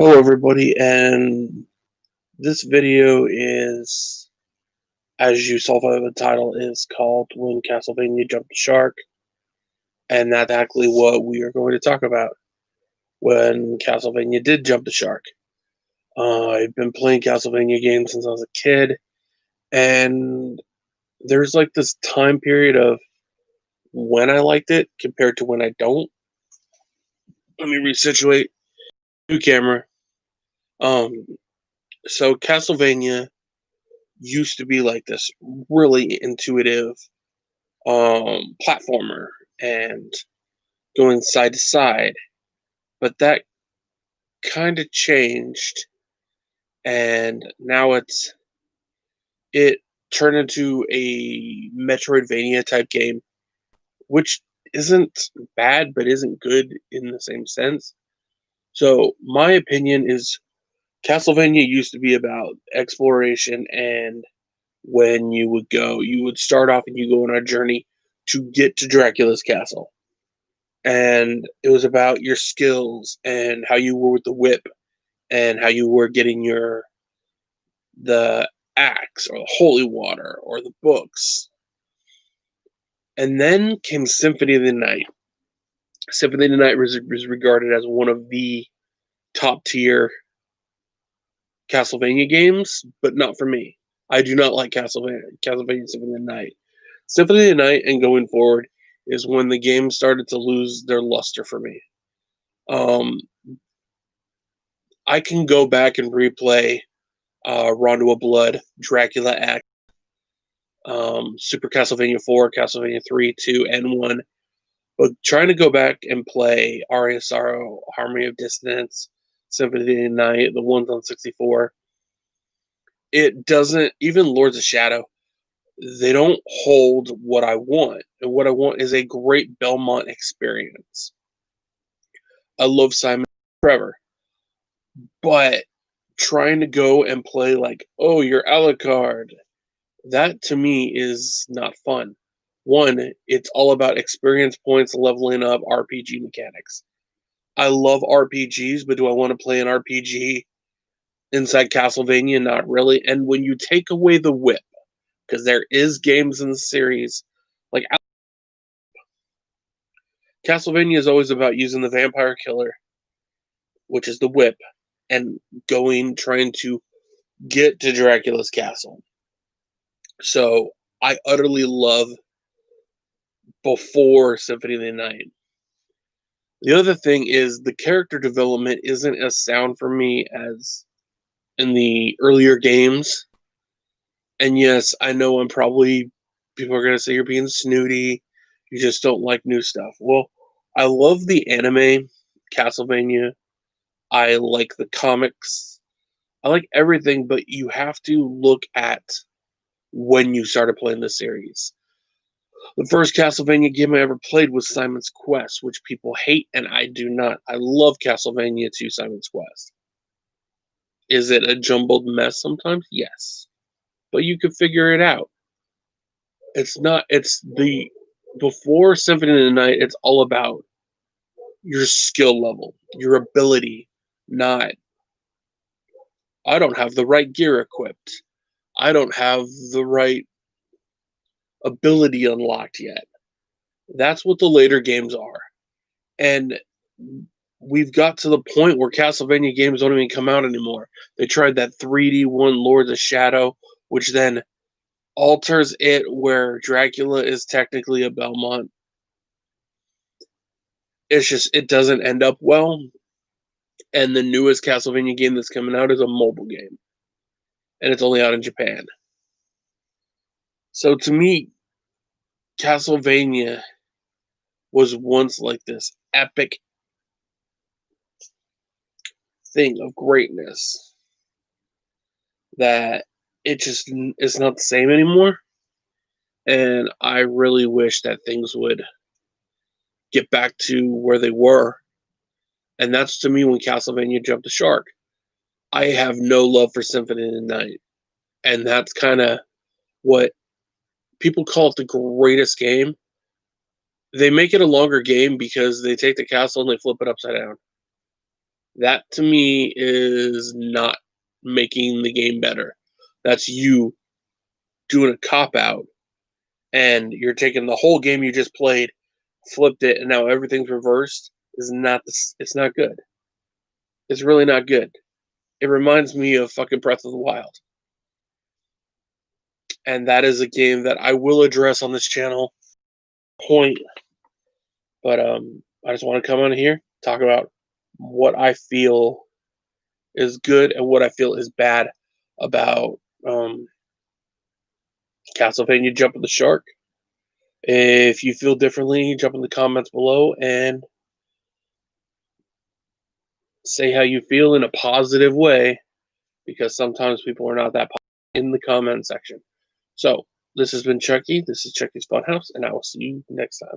Hello everybody, and this video is, as you saw by the title, is called When Castlevania Jumped the Shark, and that's exactly what we are going to talk about. When Castlevania did jump the shark. I've been playing Castlevania games since I was a kid, and there's like this time period of when I liked it compared to when I don't. Let me resituate. New camera. Um, so Castlevania used to be like this really intuitive platformer and going side to side, but that kind of changed, and now it turned into a Metroidvania type game, which isn't bad but isn't good in the same sense. So my opinion is Castlevania used to be about exploration, and when you would start off and you go on a journey to get to Dracula's castle, and it was about your skills and how you were with the whip and how you were getting the axe or the holy water or the books. And then came Symphony of the Night. Symphony of the Night was regarded as one of the top tier Castlevania games, but not for me. I do not like Castlevania Symphony of the Night. Symphony of the Night and going forward is when the game started to lose their luster for me. Um, I can go back and replay Rondo of Blood, Dracula Act, Super Castlevania 4, Castlevania 3, 2, and 1. But trying to go back and play Aria Sorrow, Harmony of Dissonance, Symphony of the Night, the ones on 64, it doesn't, even Lords of Shadow, they don't hold what I want. And what I want is a great Belmont experience. I love Simon Trevor, but trying to go and play like, oh, you're Alucard, that to me is not fun. One, it's all about experience points, leveling up, RPG mechanics. I love RPGs, but do I want to play an RPG inside Castlevania? Not really. And when you take away the whip, because there is games in the series, like Castlevania is always about using the vampire killer, which is the whip, and trying to get to Dracula's castle. So I utterly love before Symphony of the Night. The other thing is the character development isn't as sound for me as in the earlier games. And yes, I know people are going to say you're being snooty. You just don't like new stuff. Well, I love the anime Castlevania. I like the comics. I like everything, but you have to look at when you started playing the series. The first Castlevania game I ever played was Simon's Quest, which people hate, and I do not. I love Castlevania 2 Simon's Quest. Is it a jumbled mess sometimes? Yes. But you could figure it out. It's not, it's the, before Symphony of the Night, it's all about your skill level, your ability, not, I don't have the right gear equipped. I don't have the right ability unlocked yet. That's what the later games are. And we've got to the point where Castlevania games don't even come out anymore. They tried that 3D one, Lords of Shadow, which then alters it where Dracula is technically a Belmont. It's just, it doesn't end up well. And the newest Castlevania game that's coming out is a mobile game, and it's only out in Japan. So to me, Castlevania was once like this epic thing of greatness that it just is not the same anymore. And I really wish that things would get back to where they were. And that's to me when Castlevania jumped the shark. I have no love for Symphony of the Night. And that's kind of what people call it, the greatest game. They make it a longer game because they take the castle and they flip it upside down. That to me is not making the game better. That's you doing a cop out, and you're taking the whole game you just played, flipped it, and now everything's reversed. Is not this. It's not good. It's really not good. It reminds me of fucking Breath of the Wild, and that is a game that I will address on this channel. Point, but I just want to come on here, talk about what I feel is good and what I feel is bad about um, Castlevania Jump of the Shark. If you feel differently, jump in the comments below and say how you feel in a positive way, because sometimes people are not that positive in the comment section. So, this has been Chucky. This is Chucky's Funhouse, and I will see you next time.